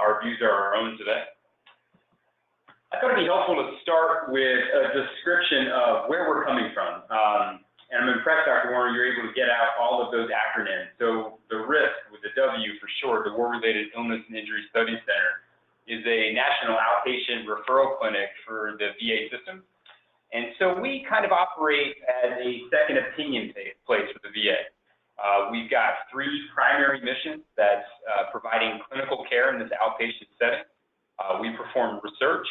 our views are our own today. I thought it'd be helpful to start with a description of where we're coming from. And I'm impressed, Dr. Warner, you're able to get out all of those acronyms. So the RISC, with the W for short, the War-Related Illness and Injury Study Center, is a national outpatient referral clinic for the VA system. And so we kind of operate as a second opinion place for the VA. We've got three primary missions. That's providing clinical care in this outpatient setting. We perform research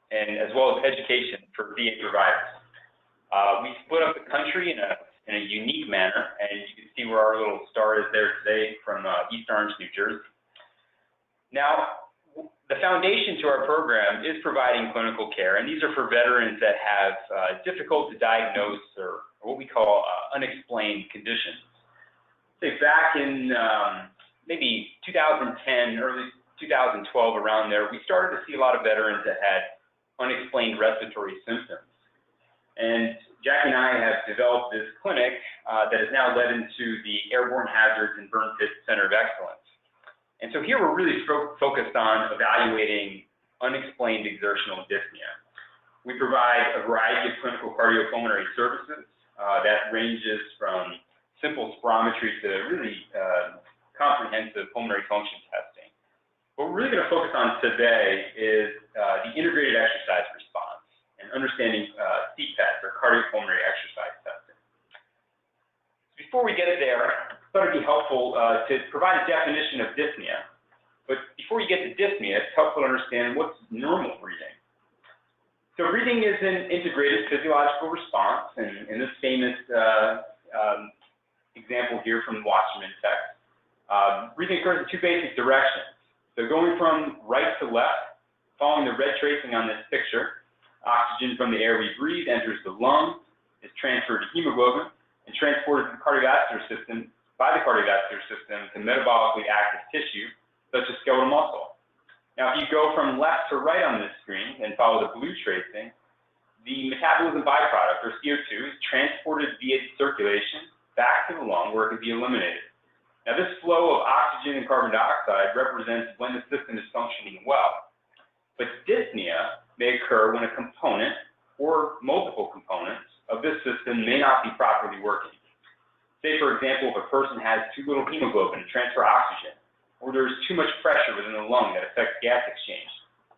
and as well as education for VA providers. We split up the country in a unique manner, and you can see where our little star is there today from East Orange, New Jersey. Now, the foundation to our program is providing clinical care, and these are for veterans that have difficult to diagnose or what we call unexplained conditions. Say back in maybe 2010, early 2012, around there, we started to see a lot of veterans that had unexplained respiratory symptoms. And Jackie and I have developed this clinic that has now led into the Airborne Hazards and Burn Pit Center of Excellence. And so here we're really focused on evaluating unexplained exertional dyspnea. We provide a variety of clinical cardiopulmonary services that ranges from simple spirometry to really comprehensive pulmonary function testing. What we're really going to focus on today is the integrated exercise response and understanding CPET, or cardiopulmonary exercise testing. Before we get there, I thought it'd be helpful to provide a definition of dyspnea. But before you get to dyspnea, it's helpful to understand what's normal breathing. So breathing is an integrated physiological response, and in this famous example here from the Wasserman text, breathing occurs in two basic directions. So going from right to left, following the red tracing on this picture, oxygen from the air we breathe enters the lungs, is transferred to hemoglobin, and transported to the cardiovascular system to metabolically active tissue, such as skeletal muscle. Now, if you go from left to right on this screen and follow the blue tracing, the metabolism byproduct, or CO2, is transported via circulation back to the lung where it can be eliminated. Now, this flow of oxygen and carbon dioxide represents when the system is functioning well. But dyspnea may occur when a component or multiple components of this system may not be properly working. Say, for example, if a person has too little hemoglobin to transfer oxygen, or there's too much pressure within the lung that affects gas exchange,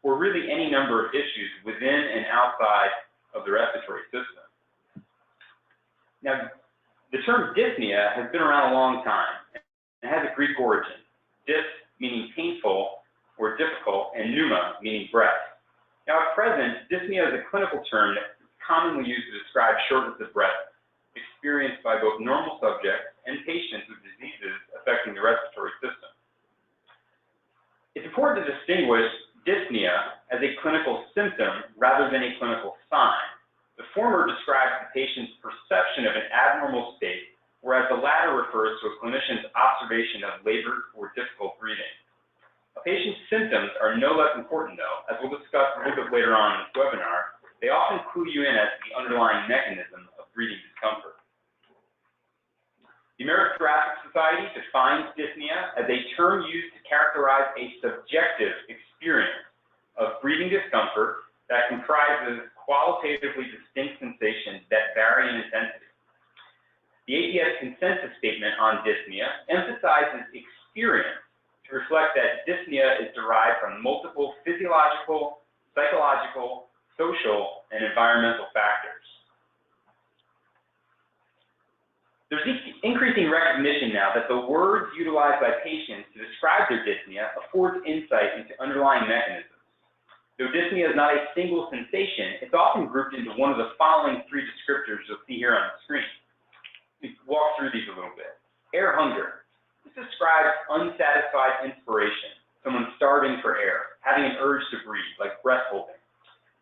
or really any number of issues within and outside of the respiratory system. Now, the term dyspnea has been around a long time. It has a Greek origin, dys meaning painful or difficult, and pneuma meaning breath. Now, at present, dyspnea is a clinical term that is commonly used to describe shortness of breath experienced by both normal subjects and patients with diseases affecting the respiratory system. It's important to distinguish dyspnea as a clinical symptom rather than a clinical sign. The former describes the patient's perception of an abnormal state, whereas the latter refers to a clinician's observation of labored or difficult breathing. A patient's symptoms are no less important, though. As we'll discuss a little bit later on in this webinar, they often clue you in as to the underlying mechanism of breathing discomfort. The American Thoracic Society defines dyspnea as a term used to characterize a subjective experience of breathing discomfort that comprises qualitatively distinct sensations that vary in intensity. The ATS consensus statement on dyspnea emphasizes experience to reflect that dyspnea is derived from multiple physiological, psychological, social, and environmental factors. There's increasing recognition now that the words utilized by patients to describe their dyspnea affords insight into underlying mechanisms. Though dyspnea is not a single sensation, it's often grouped into one of the following three descriptors you'll see here on the screen. Let me walk through these a little bit. Air hunger. This describes unsatisfied inspiration, someone starving for air, having an urge to breathe, like breath holding.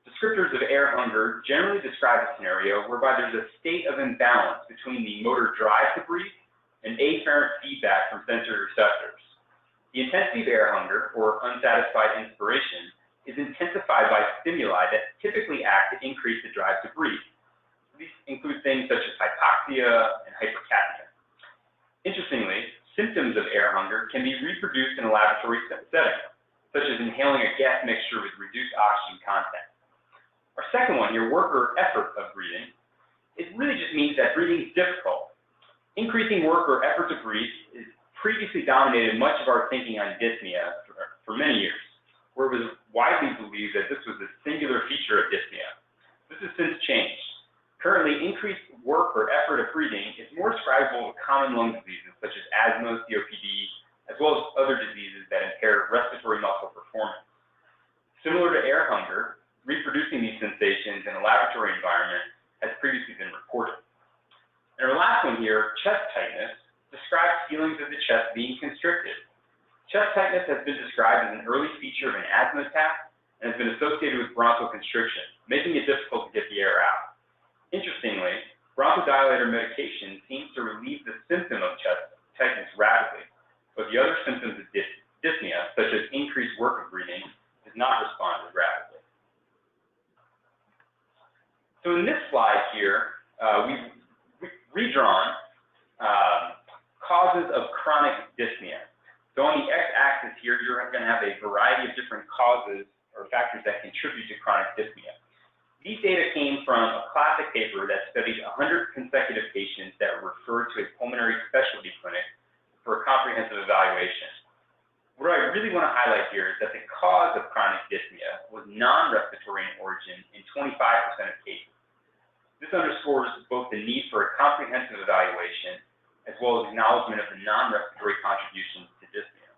Descriptors of air hunger generally describe a scenario whereby there's a state of imbalance between the motor drive to breathe and afferent feedback from sensory receptors. The intensity of air hunger, or unsatisfied inspiration, is intensified by stimuli that typically act to increase the drive to breathe. These include things such as hypoxia and hypercapnia. Interestingly, symptoms of air hunger can be reproduced in a laboratory setting, such as inhaling a gas mixture with reduced oxygen content. Our second one here, work or effort of breathing, it really just means that breathing is difficult. Increasing work or effort to breathe is previously dominated much of our thinking on dyspnea for many years, where it was widely believed that this was a singular feature of dyspnea. This has since changed. Currently, increased work or effort of breathing is more ascribable to common lung diseases such as asthma, COPD, as well as other diseases that impair respiratory muscle performance. Similar to air hunger, reproducing these sensations in a laboratory environment has previously been reported. And our last one here, chest tightness, describes feelings of the chest being constricted. Chest tightness has been described as an early feature of an asthma attack and has been associated with bronchoconstriction, making it difficult to get the air out. Interestingly, bronchodilator medication seems to relieve the symptom of chest tightness rapidly, but the other symptoms of dyspnea, such as increased work of breathing, does not respond as rapidly. So in this slide here, we've redrawn causes of chronic dyspnea. So on the x-axis here, you're going to have a variety of different causes or factors that contribute to chronic dyspnea. These data came from a classic paper that studied 100 consecutive patients that were referred to a pulmonary specialty clinic for a comprehensive evaluation. What I really want to highlight here is that the cause of chronic dyspnea was non-respiratory in origin in 25% of cases. This underscores both the need for a comprehensive evaluation as well as acknowledgement of the non-respiratory contributions to dyspnea.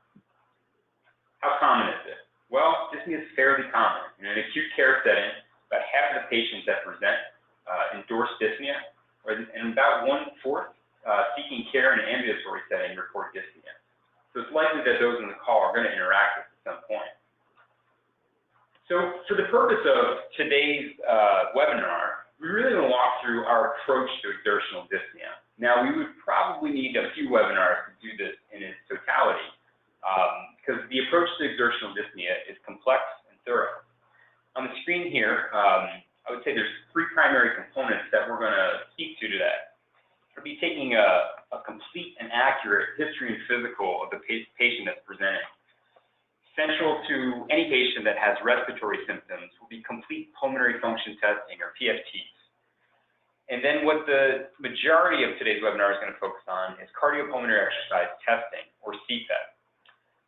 How common is it? Well, dyspnea is fairly common. In an acute care setting, about half of the patients that present endorse dyspnea, and about 1/4 seeking care in an ambulatory setting report dyspnea. So it's likely that those in the call are going to interact with it at some point. So for the purpose of today's webinar, we really want to walk through our approach to exertional dyspnea. Now, we would probably need a few webinars to do this in its totality, because the approach to exertional dyspnea is complex and thorough. On the screen here, I would say there's 3 primary components that we're going to speak to today. We'll be taking a complete and accurate history and physical of the patient that's presenting. Central to any patient that has respiratory symptoms will be complete pulmonary function testing, or PFTs. And then what the majority of today's webinar is going to focus on is cardiopulmonary exercise testing, or CPET.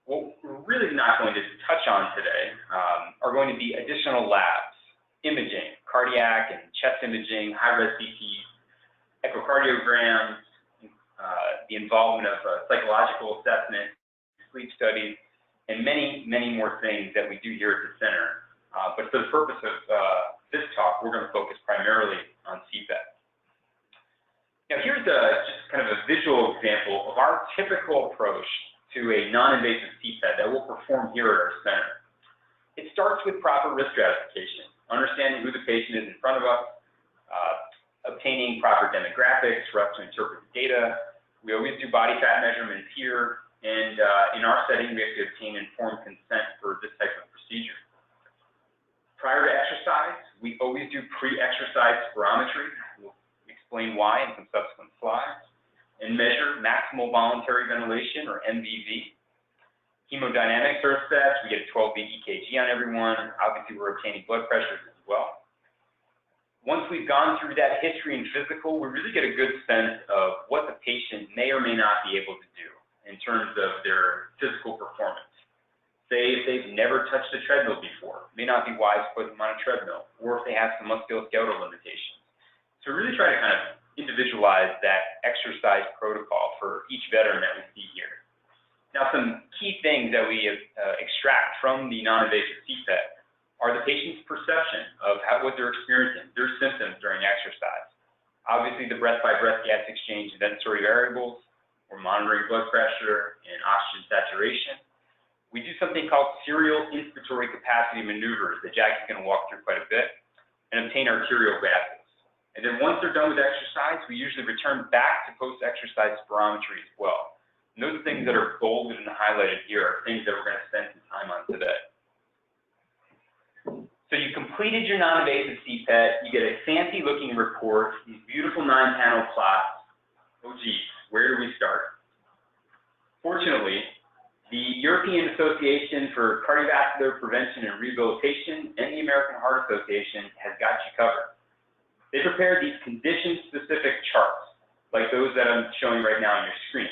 What we're really not going to touch on today are going to be additional labs, imaging, cardiac and chest imaging, high-res CTs, echocardiograms, the involvement of psychological assessment, sleep studies, and many, many more things that we do here at the center. But for the purpose of this talk, we're going to focus primarily on CPET. Now, here's just kind of a visual example of our typical approach to a non-invasive CPET that we'll perform here at our center. It starts with proper risk stratification, understanding who the patient is in front of us, obtaining proper demographics for us to interpret the data. We always do body fat measurements here, and in our setting, we have to obtain informed consent for this type of procedure. Prior to exercise, we always do pre-exercise spirometry. We'll explain why in some subsequent slides, and measure maximal voluntary ventilation, or MVV. Hemodynamics are assessed. We get a 12-beat EKG on everyone. Obviously, we're obtaining blood pressures as well. Once we've gone through that history and physical, we really get a good sense of what the patient may or may not be able to do in terms of their physical performance. Say if they've never touched a treadmill before, it may not be wise to put them on a treadmill, or if they have some musculoskeletal limitations. So we really try to kind of individualize that exercise protocol for each veteran that we see here. Now, some key things that we extract from the non-invasive CPET are the patient's perception of what they're experiencing, their symptoms during exercise. Obviously, the breath-by-breath gas exchange inventory variables. We're monitoring blood pressure and oxygen saturation. We do something called serial inspiratory capacity maneuvers that Jackie's going to walk through quite a bit, and obtain arterial gases. And then once they're done with exercise, we usually return back to post-exercise spirometry as well. And those things that are bolded and highlighted here are things that we're going to spend some time on today. So you completed your non-invasive CPET, you get a fancy-looking report, these beautiful 9-panel plots. Oh geez, where do we start? Fortunately, The European Association for Cardiovascular Prevention and Rehabilitation and the American Heart Association has got you covered. They prepared these condition-specific charts, like those that I'm showing right now on your screen.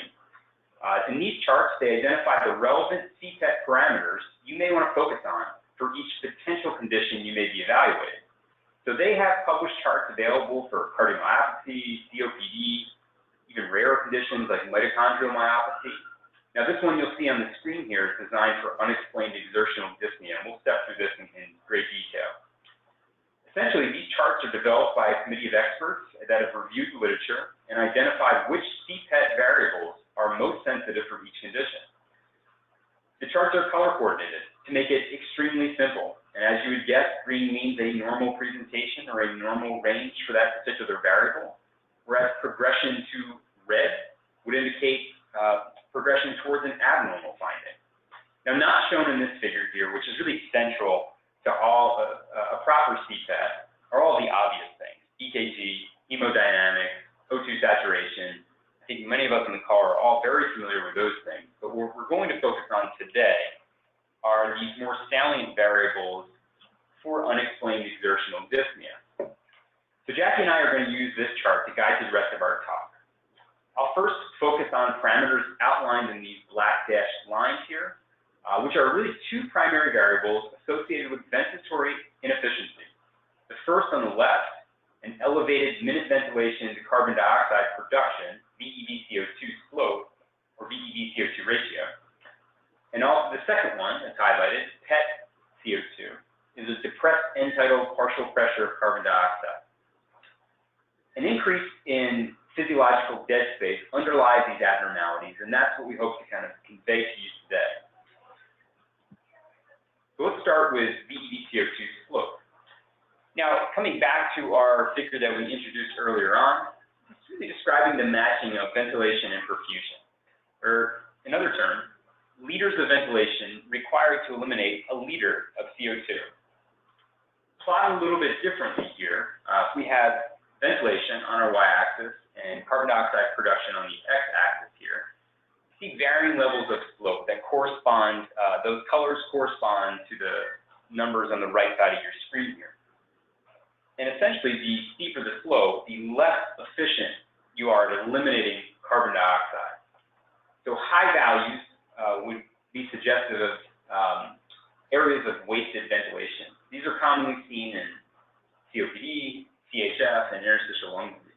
In these charts, they identify the relevant CPET parameters you may want to focus on for each potential condition you may be evaluating. So they have published charts available for cardiomyopathy, COPD, even rarer conditions like mitochondrial myopathy. Now, this one you'll see on the screen here is designed for unexplained exertional dyspnea, and we'll step through this in great detail. Essentially, these charts are developed by a committee of experts that have reviewed the literature and identified which CPET variables are most sensitive for each condition. The charts are color coordinated to make it extremely simple, and as you would guess, green means a normal presentation or a normal range for that particular variable, whereas progression to red would indicate progression towards an abnormal finding. Now, not shown in this figure here, which is really central to all a proper CPET, are all the obvious things: EKG, hemodynamics, O2 saturation. I think many of us in the call are all very familiar with those things, but what we're going to focus on today are these more salient variables for unexplained exertional dyspnea. So Jackie and I are going to use this chart to guide the rest of our talk. I'll first focus on parameters outlined in these black dashed lines here, which are really two primary variables associated with ventilatory inefficiency. The first on the left, an elevated minute ventilation to carbon dioxide production, VEV-CO2 slope, or VEV-CO2 ratio. And also the second one, that's highlighted, PET CO2, is a depressed end-tidal partial pressure of carbon dioxide. An increase in physiological dead space underlies these abnormalities, and that's what we hope to kind of convey to you today. So let's start with VEV-CO2 slope. Now, coming back to our figure that we introduced earlier on, it's really describing the matching of ventilation and perfusion, or in other terms, liters of ventilation required to eliminate a liter of CO2. Plotting a little bit differently here, if we have ventilation on our y-axis and carbon dioxide production on the x-axis here, you see varying levels of slope that correspond, those colors correspond to the numbers on the right side of your screen here. And essentially, the steeper the slope, the less efficient you are at eliminating carbon dioxide. So high values would be suggestive of areas of wasted ventilation. These are commonly seen in COPD, CHF, and interstitial lung disease.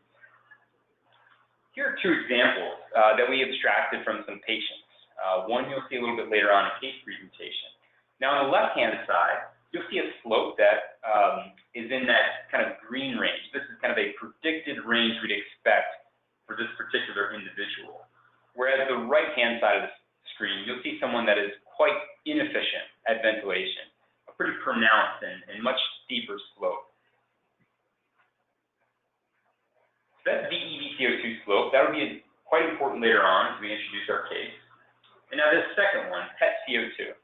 Here are two examples that we abstracted from some patients. One you'll see a little bit later on in case presentation. Now, on the left-hand side, you'll see a slope that is in that kind of green range. This is kind of a predicted range we'd expect for this particular individual. Whereas the right-hand side of the screen, you'll see someone that is quite inefficient at ventilation, a pretty pronounced and much steeper slope. So that's VEV-CO2 slope. That will be quite important later on as we introduce our case. And now this second one, PET CO2,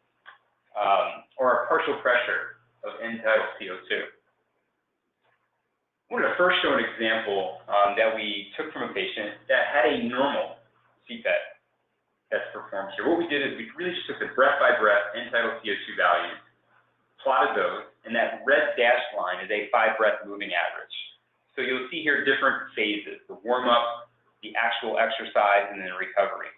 or our partial pressure of end-tidal CO2. I wanted to first show an example that we took from a patient that had a normal CPET that's performed here. What we did is we really just took the breath-by-breath end-tidal CO2 values, plotted those, and that red dashed line is a 5-breath moving average. So you'll see here different phases: the warm-up, the actual exercise, and then recovery.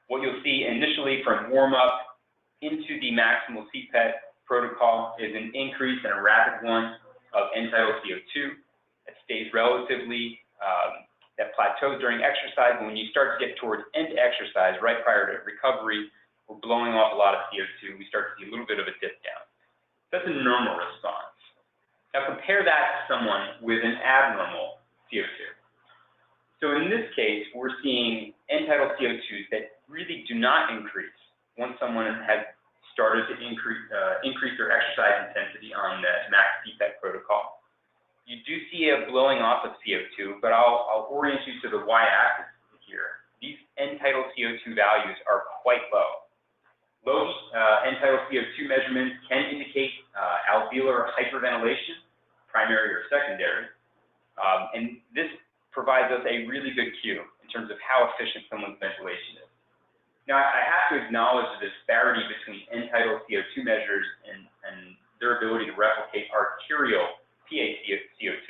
What you'll see initially from warm-up into the maximal CPET protocol is an increase and a rapid one of end-tidal CO2 that stays relatively, that plateaus during exercise. But when you start to get towards end exercise, right prior to recovery, we're blowing off a lot of CO2. We start to see a little bit of a dip down. That's a normal response. Now compare that to someone with an abnormal CO2. So in this case, we're seeing end-tidal CO2s that really do not increase once someone has started to increase their exercise intensity on the max CPET protocol. You do see a blowing off of CO2, but I'll orient you to the y-axis here. These end-tidal CO2 values are quite low. Low end-tidal CO2 measurements can indicate alveolar hyperventilation, primary or secondary, and this provides us a really good cue in terms of how efficient someone's ventilation is. Now, I have to acknowledge the disparity between end-tidal CO2 measures and their ability to replicate arterial PaCO2.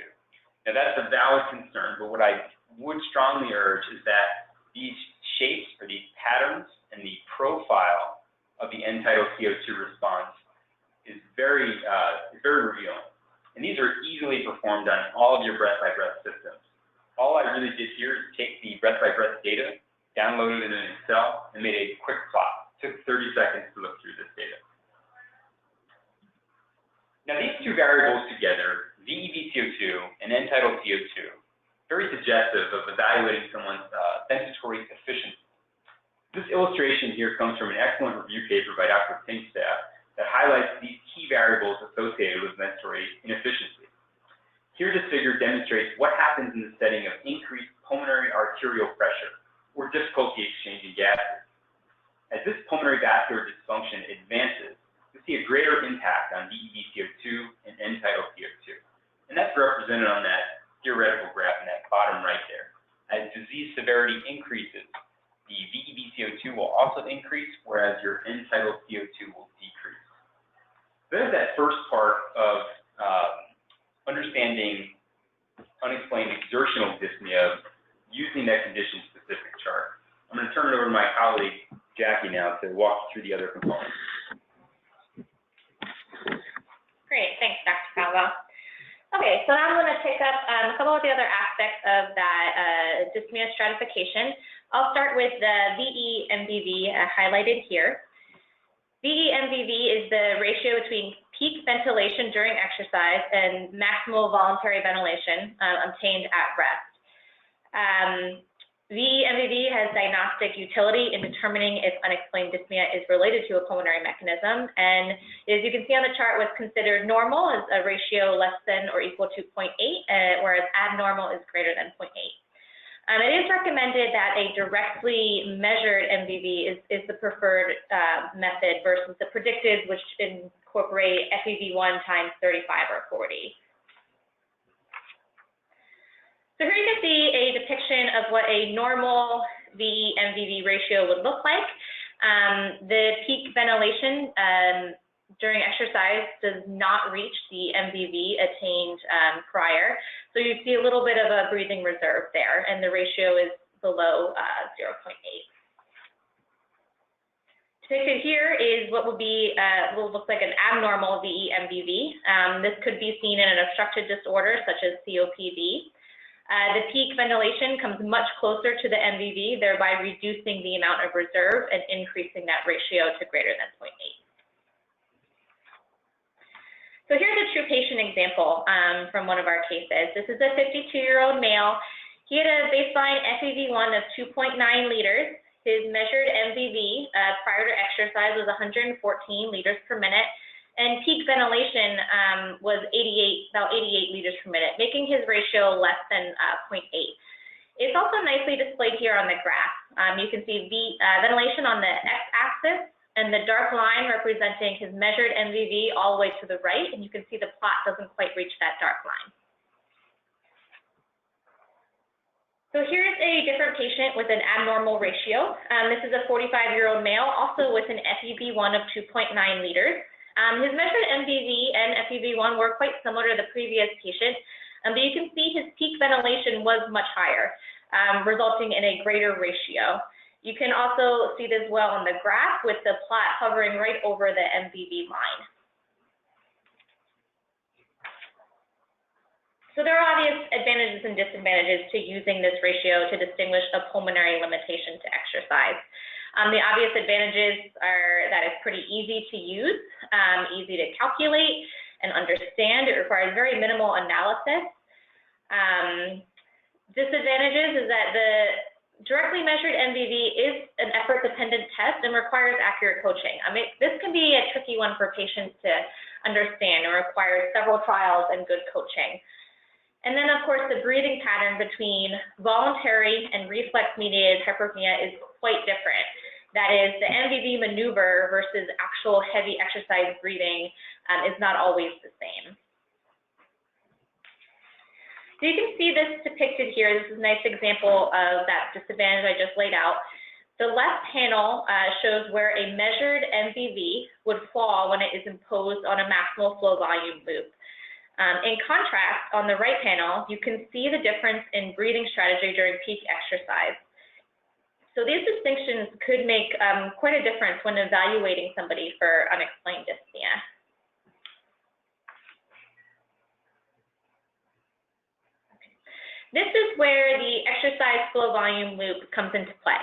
Now, that's a valid concern, but what I would strongly urge is that these shapes or these patterns and the profile of the end-tidal CO2 response is very revealing. And these are easily performed on all of your breath-by-breath systems. All I really did here is take the breath-by-breath data, downloaded it in Excel, and made a quick plot. It took 30 seconds to look through this data. Now, these two variables together, VEV-CO2 and end-tidal CO2, very suggestive of evaluating someone's ventilatory efficiency. This illustration here comes from an excellent review paper by Dr. Pink's staff that highlights these key variables associated with ventilatory inefficiency. Here, this figure demonstrates what happens in the setting of increased pulmonary arterial pressure or difficulty exchanging gases. As this pulmonary vascular dysfunction advances, we see a greater impact on VEV-CO2 and end-tidal CO2. And that's represented on that theoretical graph in that bottom right there. As disease severity increases, the VEV-CO2 will also increase, whereas your end-tidal CO2 will decrease. There's that first part of understanding unexplained exertional dyspnea using that condition-specific chart. I'm going to turn it over to my colleague, Jackie, now to walk you through the other components. Great, thanks, Dr. Calvo. Okay, so now I'm going to pick up a couple of the other aspects of that dyspnea stratification. I'll start with the VE-MVV highlighted here. VE-MVV is the ratio between peak ventilation during exercise and maximal voluntary ventilation obtained at rest. VE-MVV has diagnostic utility in determining if unexplained dyspnea is related to a pulmonary mechanism, and as you can see on the chart, what's considered normal is a ratio less than or equal to 0.8, whereas abnormal is greater than 0.8. It is recommended that a directly measured MVV is the preferred method versus the predicted, which incorporate FEV1 times 35 or 40. So here you can see a depiction of what a normal VE-MVV ratio would look like. The peak ventilation during exercise does not reach the MVV attained prior. So you see a little bit of a breathing reserve there, and the ratio is below 0.8. Depicted here is what would be will look like an abnormal VE-MVV. This could be seen in an obstructive disorder such as COPD. The peak ventilation comes much closer to the MVV, thereby reducing the amount of reserve and increasing that ratio to greater than 0.8. So here's a true patient example from one of our cases. This is a 52-year-old male. He had a baseline FEV1 of 2.9 liters. His measured MVV prior to exercise was 114 liters per minute, and peak ventilation was about 88 liters per minute, making his ratio less than 0.8. It's also nicely displayed here on the graph. You can see ventilation on the x-axis, and the dark line representing his measured MVV all the way to the right, and you can see the plot doesn't quite reach that dark line. So here's a different patient with an abnormal ratio. This is a 45-year-old male, also with an FEV1 of 2.9 liters. His measured MVV and FEV1 were quite similar to the previous patient, but you can see his peak ventilation was much higher, resulting in a greater ratio. You can also see this well on the graph with the plot hovering right over the MVV line. So there are obvious advantages and disadvantages to using this ratio to distinguish a pulmonary limitation to exercise. The obvious advantages are that it's pretty easy to use, easy to calculate and understand. It requires very minimal analysis. Disadvantages is that the directly measured MVV is an effort-dependent test and requires accurate coaching. This can be a tricky one for patients to understand and requires several trials and good coaching. And then, of course, the breathing pattern between voluntary and reflex-mediated hyperpnea is quite different. That is, the MVV maneuver versus actual heavy exercise breathing is not always the same. So you can see this depicted here. This is a nice example of that disadvantage I just laid out. The left panel shows where a measured MVV would fall when it is imposed on a maximal flow volume loop. In contrast, on the right panel, you can see the difference in breathing strategy during peak exercise. So these distinctions could make quite a difference when evaluating somebody for unexplained dyspnea. This is where the exercise flow volume loop comes into play.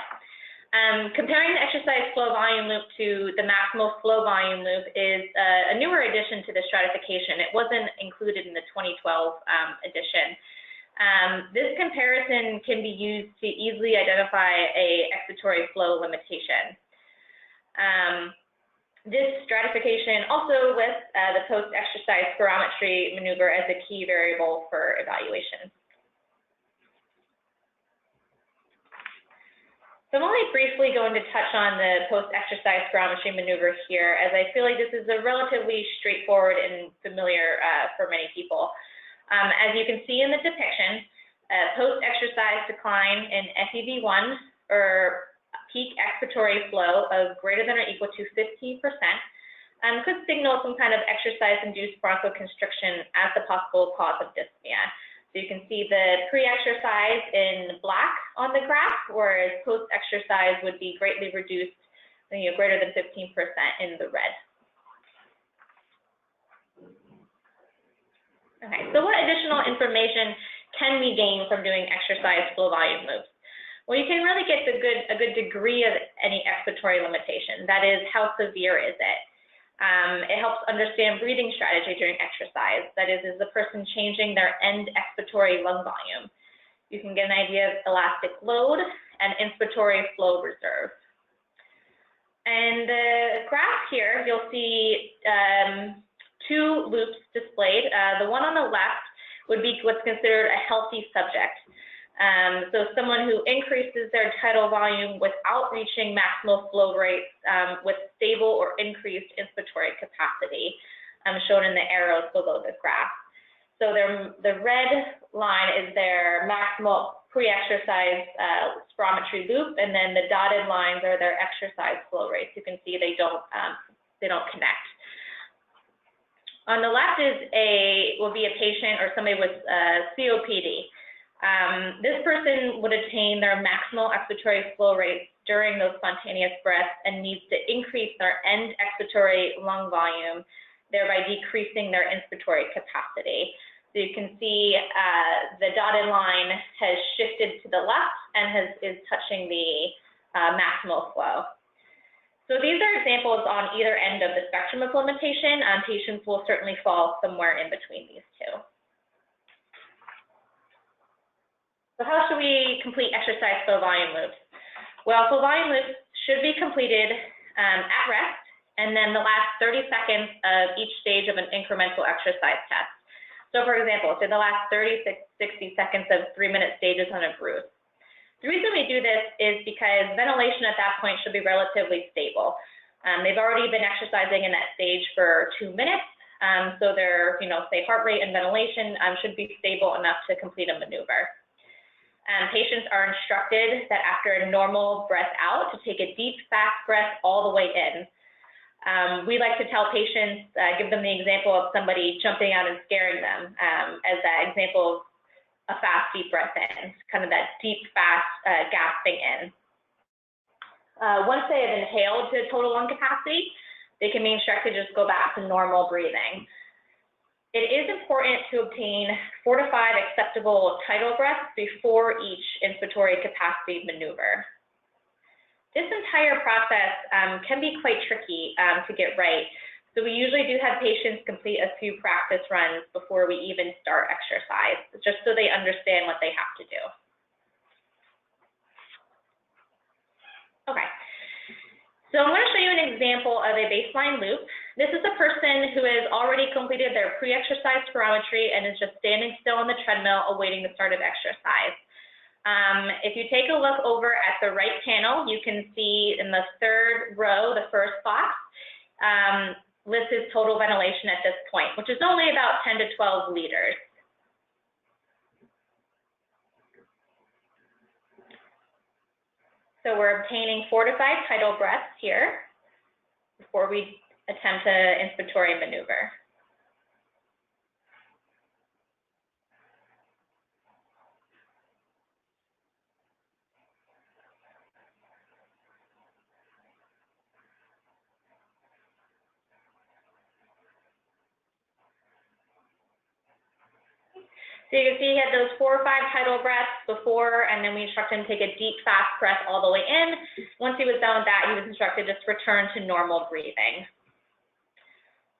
Comparing the exercise flow volume loop to the maximal flow volume loop is a newer addition to the stratification. It wasn't included in the 2012 edition. This comparison can be used to easily identify a expiratory flow limitation. This stratification also lists the post-exercise spirometry maneuver as a key variable for evaluation. So I'm only briefly going to touch on the post-exercise spirometry maneuver here, as I feel like this is a relatively straightforward and familiar for many people. As you can see in the depiction, post-exercise decline in FEV1 or peak expiratory flow of greater than or equal to 15% could signal some kind of exercise-induced bronchoconstriction as the possible cause of dyspnea. So you can see the pre-exercise in black on the graph, whereas post-exercise would be greatly reduced, greater than 15% in the red. Okay, so what additional information can we gain from doing exercise flow volume loops? Well, you can really get a good degree of any expiratory limitation. That is, how severe is it? It helps understand breathing strategy during exercise. That is the person changing their end expiratory lung volume? You can get an idea of elastic load and inspiratory flow reserve. And the graph here, you'll see two loops displayed. The one on the left would be what's considered a healthy subject. So someone who increases their tidal volume without reaching maximal flow rates with stable or increased inspiratory capacity, shown in the arrows below the graph. So the red line is their maximal pre-exercise spirometry loop, and then the dotted lines are their exercise flow rates. You can see they don't connect. On the left will be a patient or somebody with COPD. This person would attain their maximal expiratory flow rates during those spontaneous breaths and needs to increase their end expiratory lung volume, thereby decreasing their inspiratory capacity. So you can see the dotted line has shifted to the left and is touching the maximal flow. So these are examples on either end of the spectrum of limitation. Patients will certainly fall somewhere in between these two. So how should we complete exercise flow volume loops? Well, flow volume loops should be completed at rest, and then the last 30 seconds of each stage of an incremental exercise test. So for example, so the last 60 seconds of 3-minute stages on a Bruce. The reason we do this is because ventilation at that point should be relatively stable. They've already been exercising in that stage for 2 minutes, so their, say heart rate and ventilation should be stable enough to complete a maneuver. Patients are instructed that after a normal breath out to take a deep, fast breath all the way in. We like to tell patients, give them the example of somebody jumping out and scaring them as that example of a fast, deep breath in, kind of that deep, fast gasping in. Once they have inhaled to total lung capacity, they can be instructed to just go back to normal breathing. It is important to obtain 4 to 5 acceptable tidal breaths before each inspiratory capacity maneuver. This entire process can be quite tricky to get right, so we usually do have patients complete a few practice runs before we even start exercise, just so they understand what they have to do. Okay, so I'm going to show you an example of a baseline loop. This is a person who has already completed their pre-exercise spirometry and is just standing still on the treadmill awaiting the start of exercise. If you take a look over at the right panel, you can see in the third row, the first box, lists his total ventilation at this point, which is only about 10 to 12 liters. So we're obtaining 4 to 5 tidal breaths here before we attempt an inspiratory maneuver. So you can see he had those 4 or 5 tidal breaths before, and then we instructed him to take a deep, fast breath all the way in. Once he was done with that, he was instructed to just return to normal breathing.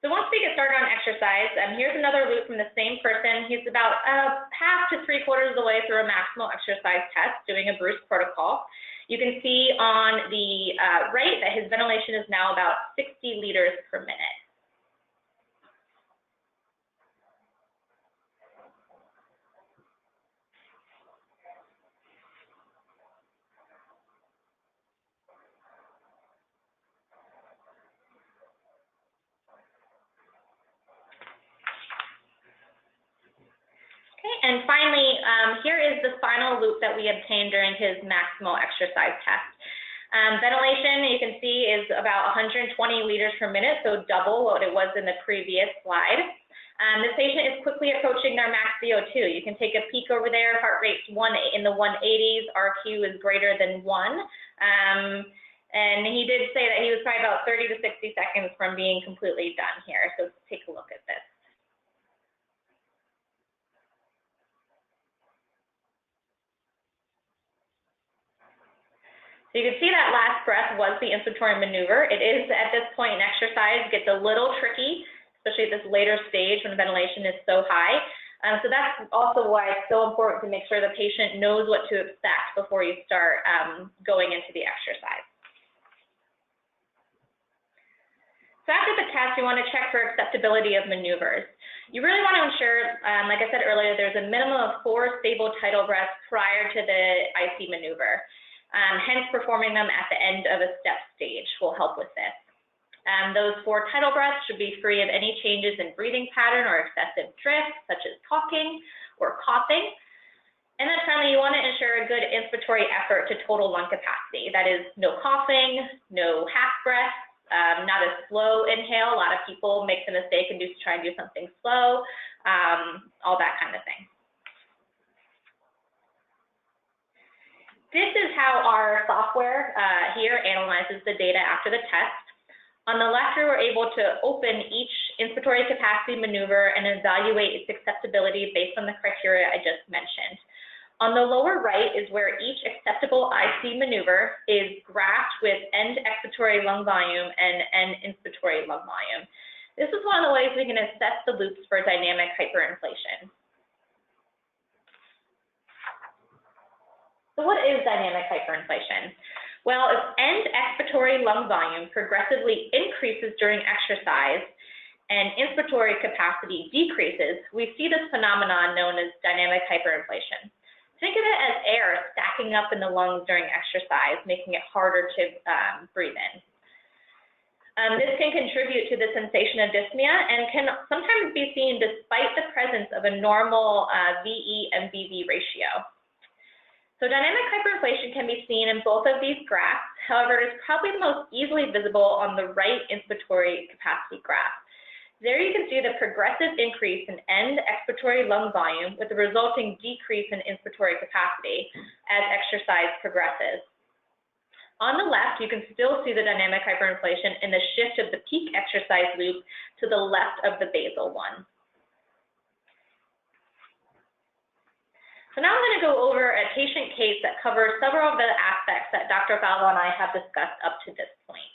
So once we get started on exercise, here's another loop from the same person. He's about half to 3/4 of the way through a maximal exercise test, doing a Bruce protocol. You can see on the right that his ventilation is now about 60 liters per minute. Okay, and finally, here is the final loop that we obtained during his maximal exercise test. Ventilation, you can see, is about 120 liters per minute, so double what it was in the previous slide. This patient is quickly approaching their max VO2. You can take a peek over there. Heart rate's in the 180s. RQ is greater than 1. And he did say that he was probably about 30 to 60 seconds from being completely done here. So let's take a look at this. So you can see that last breath was the inspiratory maneuver. It is, at this point in exercise, gets a little tricky, especially at this later stage when ventilation is so high. So that's also why it's so important to make sure the patient knows what to expect before you start going into the exercise. So after the test, you want to check for acceptability of maneuvers. You really want to ensure, like I said earlier, there's a minimum of 4 stable tidal breaths prior to the IC maneuver. Hence, performing them at the end of a step stage will help with this. Those 4 tidal breaths should be free of any changes in breathing pattern or excessive drift, such as talking or coughing. And then finally, you want to ensure a good inspiratory effort to total lung capacity. That is, no coughing, no half breath, not a slow inhale. A lot of people make the mistake and try and do something slow, all that kind of thing. This is how our software here analyzes the data after the test. On the left, we were able to open each inspiratory capacity maneuver and evaluate its acceptability based on the criteria I just mentioned. On the lower right is where each acceptable IC maneuver is graphed with end expiratory lung volume and end inspiratory lung volume. This is one of the ways we can assess the loops for dynamic hyperinflation. So what is dynamic hyperinflation? Well, if end expiratory lung volume progressively increases during exercise and inspiratory capacity decreases, we see this phenomenon known as dynamic hyperinflation. Think of it as air stacking up in the lungs during exercise, making it harder to breathe in. This can contribute to the sensation of dyspnea and can sometimes be seen despite the presence of a normal VE and VV ratio. So dynamic hyperinflation can be seen in both of these graphs. However, it is probably the most easily visible on the right inspiratory capacity graph. There you can see the progressive increase in end expiratory lung volume with the resulting decrease in inspiratory capacity as exercise progresses. On the left, you can still see the dynamic hyperinflation in the shift of the peak exercise loop to the left of the basal one. So now I'm going to go over a patient case that covers several of the aspects that Dr. Falvo and I have discussed up to this point.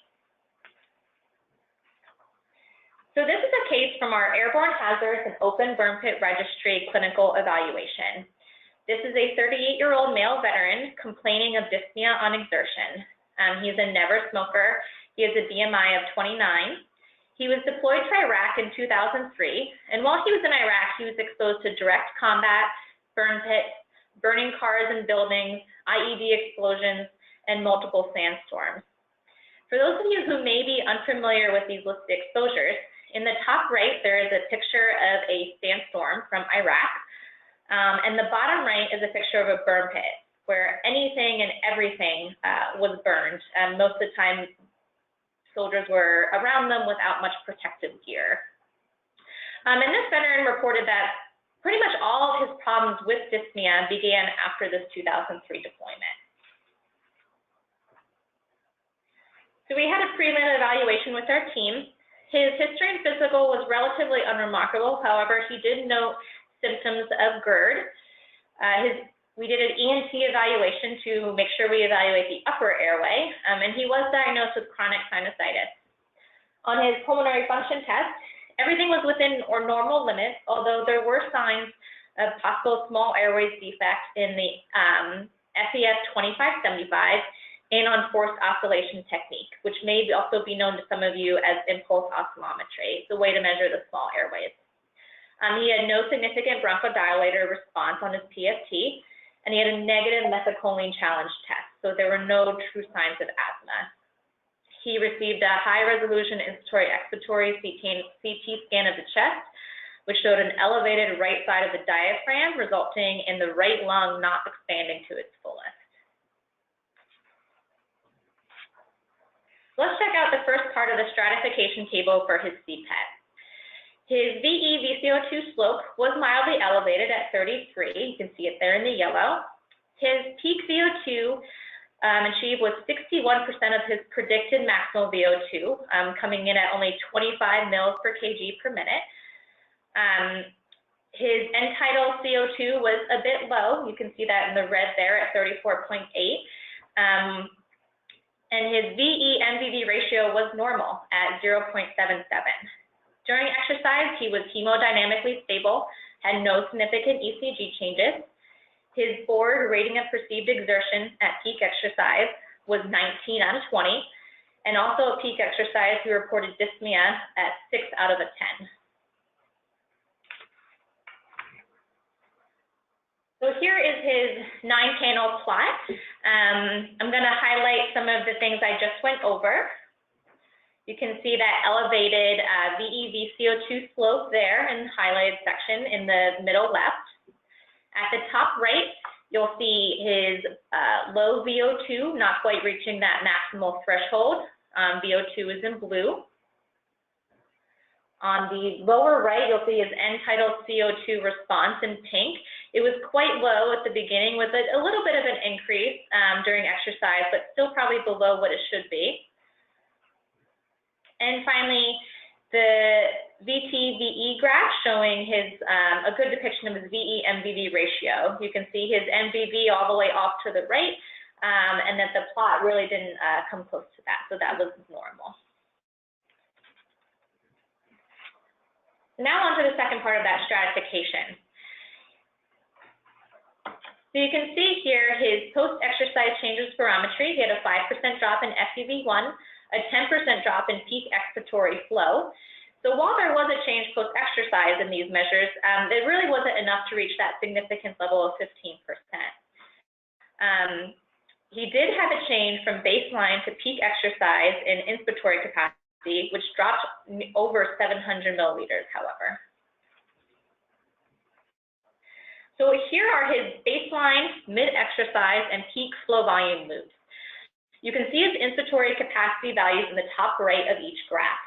So this is a case from our Airborne Hazards and Open Burn Pit Registry clinical evaluation. This is a 38-year-old male veteran complaining of dyspnea on exertion. He's a never smoker. He has a BMI of 29. He was deployed to Iraq in 2003, and while he was in Iraq, he was exposed to direct combat, burn pits, burning cars and buildings, IED explosions, and multiple sandstorms. For those of you who may be unfamiliar with these listed exposures, in the top right, there is a picture of a sandstorm from Iraq, and the bottom right is a picture of a burn pit. where anything and everything was burned. Most of the time, soldiers were around them without much protective gear. And this veteran reported that pretty much all of his problems with dyspnea began after this 2003 deployment. So we had a prelim evaluation with our team. His history and physical was relatively unremarkable. However, he did note symptoms of GERD. We did an ENT evaluation to make sure we evaluate the upper airway, and he was diagnosed with chronic sinusitis. On his pulmonary function test, everything was within or normal limits, although there were signs of possible small airways defect in the FES 2575 and on forced oscillation technique, which may also be known to some of you as impulse oscillometry. It's a way to measure the small airways. He had no significant bronchodilator response on his PFT, and he had a negative methacholine challenge test, so there were no true signs of asthma. He received a high-resolution inspiratory-expiratory CT scan of the chest, which showed an elevated right side of the diaphragm, resulting in the right lung not expanding to its fullest. Let's check out the first part of the stratification table for his CPET. His VE-VCO2 slope was mildly elevated at 33. You can see it there in the yellow. His peak VO2 achieved was 61% of his predicted maximal VO2, coming in at only 25 mils per kg per minute. His end-tidal CO2 was a bit low. You can see that in the red there at 34.8. And his VE-MVV ratio was normal at 0.77. During exercise, he was hemodynamically stable, had no significant ECG changes. His board rating of perceived exertion at peak exercise was 19 out of 20, and also at peak exercise, he reported dyspnea at 6 out of 10. So here is his 9-panel plot. I'm going to highlight some of the things I just went over. You can see that elevated VE-VCO2 slope there in the highlighted section in the middle left. At the top right, you'll see his low VO2, not quite reaching that maximal threshold. VO2 is in blue. On the lower right, you'll see his end-tidal CO2 response in pink. It was quite low at the beginning with a little bit of an increase during exercise, but still probably below what it should be. And finally, the VT-VE graph showing his a good depiction of his VE-MVV ratio. You can see his MVV all the way off to the right, and that the plot really didn't come close to that, so that was normal. Now on to the second part of that stratification. So you can see here his post-exercise change of spirometry. He had a 5% drop in FEV1, a 10% drop in peak expiratory flow. So while there was a change post-exercise in these measures, it really wasn't enough to reach that significant level of 15%. He did have a change from baseline to peak exercise in inspiratory capacity, which dropped over 700 milliliters, however. So here are his baseline, mid-exercise, and peak flow volume moves. You can see his inspiratory capacity values in the top right of each graph.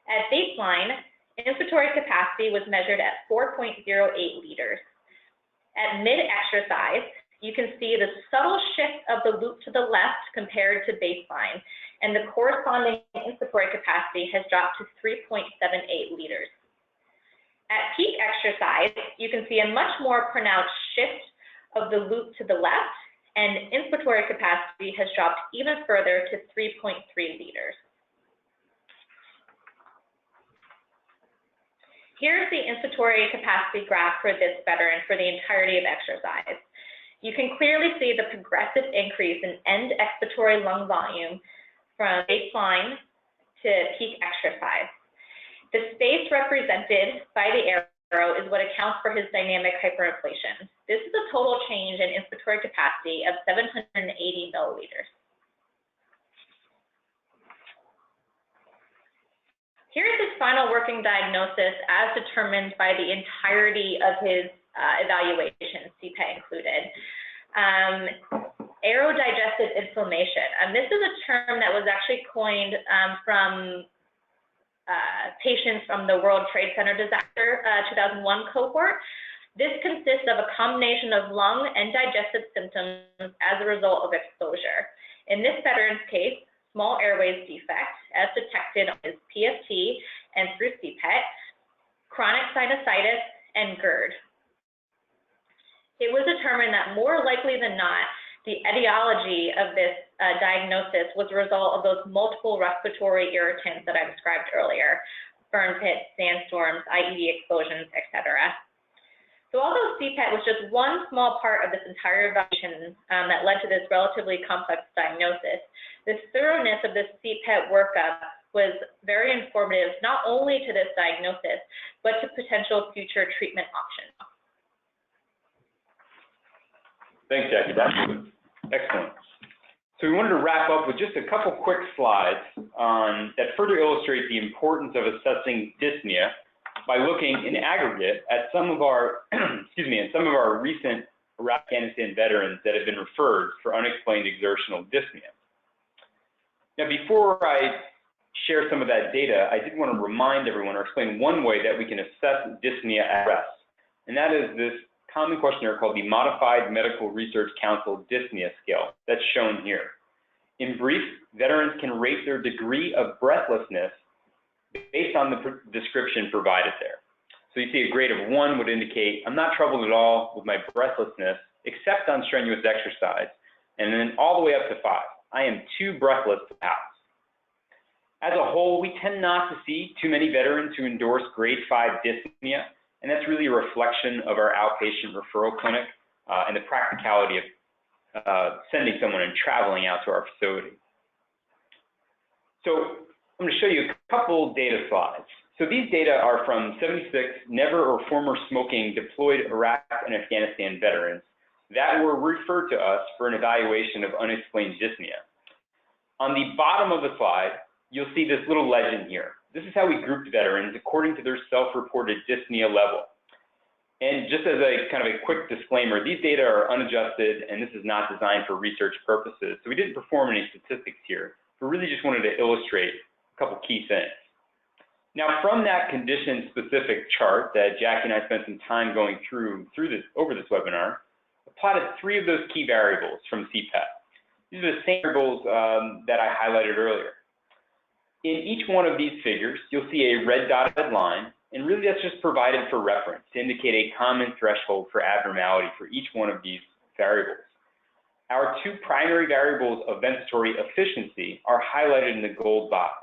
At baseline, inspiratory capacity was measured at 4.08 liters. At mid-exercise, you can see the subtle shift of the loop to the left compared to baseline, and the corresponding inspiratory capacity has dropped to 3.78 liters. At peak exercise, you can see a much more pronounced shift of the loop to the left, and inspiratory capacity has dropped even further to 3.3 liters. Here's the inspiratory capacity graph for this veteran for the entirety of exercise. You can clearly see the progressive increase in end expiratory lung volume from baseline to peak exercise. The space represented by the arrow is what accounts for his dynamic hyperinflation. This is a total change in inspiratory capacity of 780 milliliters. Here's his final working diagnosis as determined by the entirety of his evaluation, CPET included. Aerodigestive inflammation. This is a term that was actually coined from patients from the World Trade Center disaster 2001 cohort. This consists of a combination of lung and digestive symptoms as a result of exposure. In this veteran's case, small airways defect, as detected as PFT and through CPET, chronic sinusitis, and GERD. It was determined that more likely than not, the etiology of this diagnosis was a result of those multiple respiratory irritants that I described earlier, burn pits, sandstorms, IED explosions, etc. So although CPET was just one small part of this entire evaluation that led to this relatively complex diagnosis, the thoroughness of this CPET workup was very informative not only to this diagnosis, but to potential future treatment options. Thanks, Jackie. That was excellent. So we wanted to wrap up with just a couple quick slides that further illustrate the importance of assessing dyspnea by looking in aggregate at some of our, some of our recent Afghanistan veterans that have been referred for unexplained exertional dyspnea. Now, before I share some of that data, I did want to remind everyone or explain one way that we can assess dyspnea at rest, and that is this common questionnaire called the Modified Medical Research Council Dyspnea Scale that's shown here. In brief, veterans can rate their degree of breathlessness based on the description provided there. So you see a grade of 1 would indicate I'm not troubled at all with my breathlessness except on strenuous exercise, and then all the way up to 5. I am too breathless to pass. As a whole, we tend not to see too many veterans who endorse grade 5 dyspnea, and that's really a reflection of our outpatient referral clinic and the practicality of sending someone and traveling out to our facility. So I'm going to show you a couple data slides. So these data are from 76 never or former smoking deployed Iraq and Afghanistan veterans that were referred to us for an evaluation of unexplained dyspnea. On the bottom of the slide, you'll see this little legend here. This is how we grouped veterans according to their self-reported dyspnea level. And just as a kind of a quick disclaimer, these data are unadjusted and this is not designed for research purposes. So we didn't perform any statistics here, but really just wanted to illustrate a couple key things. Now, from that condition-specific chart that Jackie and I spent some time going through over this webinar, I plotted 3 of those key variables from CPET. These are the same variables that I highlighted earlier. In each one of these figures, you'll see a red dotted line, and really that's just provided for reference to indicate a common threshold for abnormality for each one of these variables. Our 2 primary variables of ventilatory efficiency are highlighted in the gold box.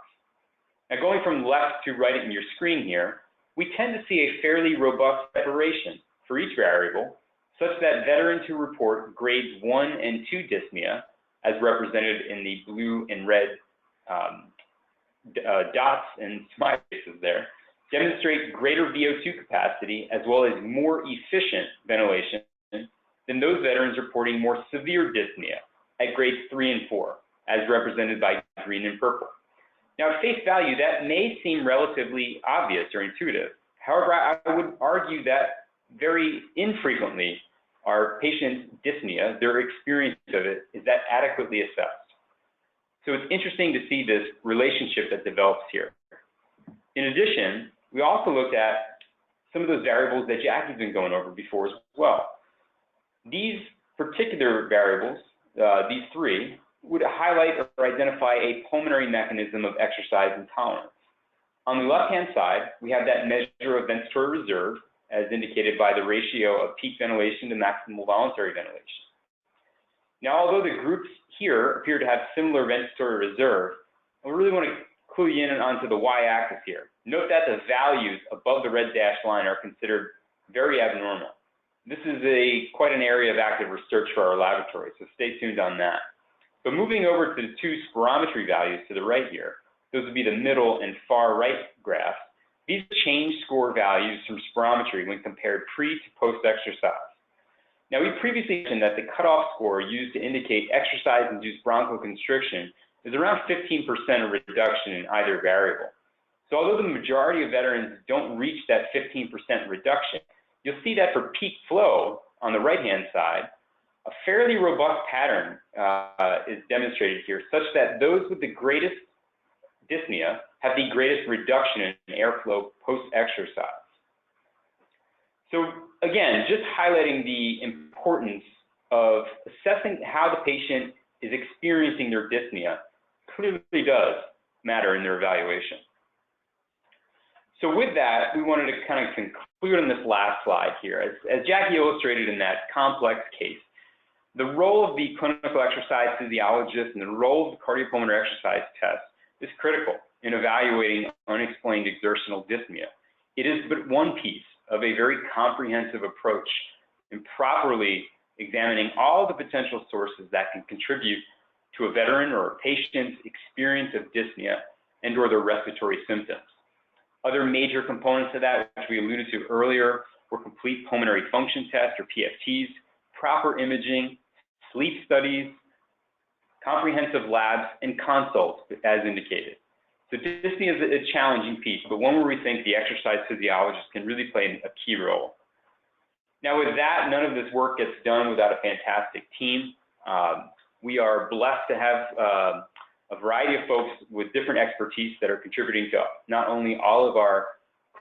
Now, going from left to right in your screen here, we tend to see a fairly robust separation for each variable, such that veterans who report grades 1 and 2 dyspnea, as represented in the blue and red dots and smiley faces there, demonstrate greater VO2 capacity as well as more efficient ventilation than those veterans reporting more severe dyspnea at grades 3 and 4, as represented by green and purple. Now, at face value, that may seem relatively obvious or intuitive. However, I would argue that very infrequently our patients' dyspnea, their experience of it, is that adequately assessed. So it's interesting to see this relationship that develops here. In addition, we also looked at some of those variables that Jackie's been going over before as well. These particular variables, these 3, would highlight or identify a pulmonary mechanism of exercise intolerance. On the left-hand side, we have that measure of ventatory reserve, as indicated by the ratio of peak ventilation to maximal voluntary ventilation. Now, although the groups here appear to have similar ventatory reserve, I really want to clue you in onto the y-axis here. Note that the values above the red dashed line are considered very abnormal. This is quite an area of active research for our laboratory, so stay tuned on that. But moving over to the 2 spirometry values to the right here, those would be the middle and far right graphs. These change score values from spirometry when compared pre to post-exercise. Now, we previously mentioned that the cutoff score used to indicate exercise-induced bronchoconstriction is around 15% of reduction in either variable. So although the majority of veterans don't reach that 15% reduction, you'll see that for peak flow on the right-hand side, A fairly robust pattern is demonstrated here, such that those with the greatest dyspnea have the greatest reduction in airflow post-exercise. So again, just highlighting the importance of assessing how the patient is experiencing their dyspnea clearly does matter in their evaluation. So with that, we wanted to kind of conclude on this last slide here. As Jackie illustrated in that complex case, the role of the clinical exercise physiologist and the role of the cardiopulmonary exercise test is critical in evaluating unexplained exertional dyspnea. It is but one piece of a very comprehensive approach in properly examining all the potential sources that can contribute to a veteran or a patient's experience of dyspnea and or their respiratory symptoms. Other major components of that, which we alluded to earlier, were complete pulmonary function tests or PFTs, proper imaging, sleep studies, comprehensive labs, and consults as indicated. So dyspnea is a challenging piece, but one where we think the exercise physiologist can really play a key role. Now with that, none of this work gets done without a fantastic team. We are blessed to have a variety of folks with different expertise that are contributing to not only all of our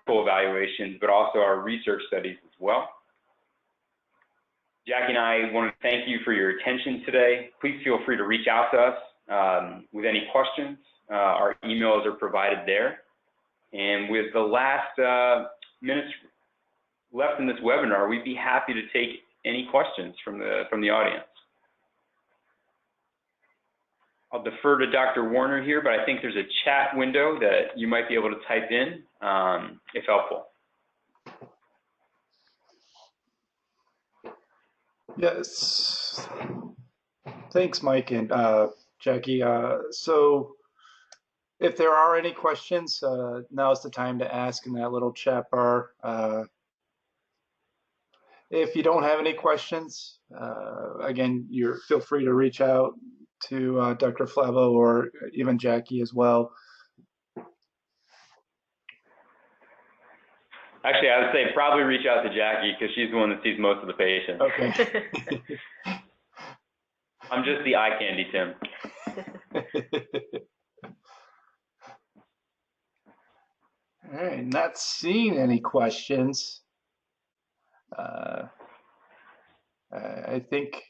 clinical evaluations, but also our research studies as well. Jackie and I want to thank you for your attention today. Please feel free to reach out to us with any questions. Our emails are provided there. And with the last minutes left in this webinar, we'd be happy to take any questions from the audience. I'll defer to Dr. Warner here, but I think there's a chat window that you might be able to type in if helpful. Yes. Thanks, Mike and Jackie. So if there are any questions, now's the time to ask in that little chat bar. If you don't have any questions, again, feel free to reach out to Dr. Flavo or even Jackie as well. Actually, I would say probably reach out to Jackie because she's the one that sees most of the patients. Okay. I'm just the eye candy, Tim. All right, not seeing any questions. I think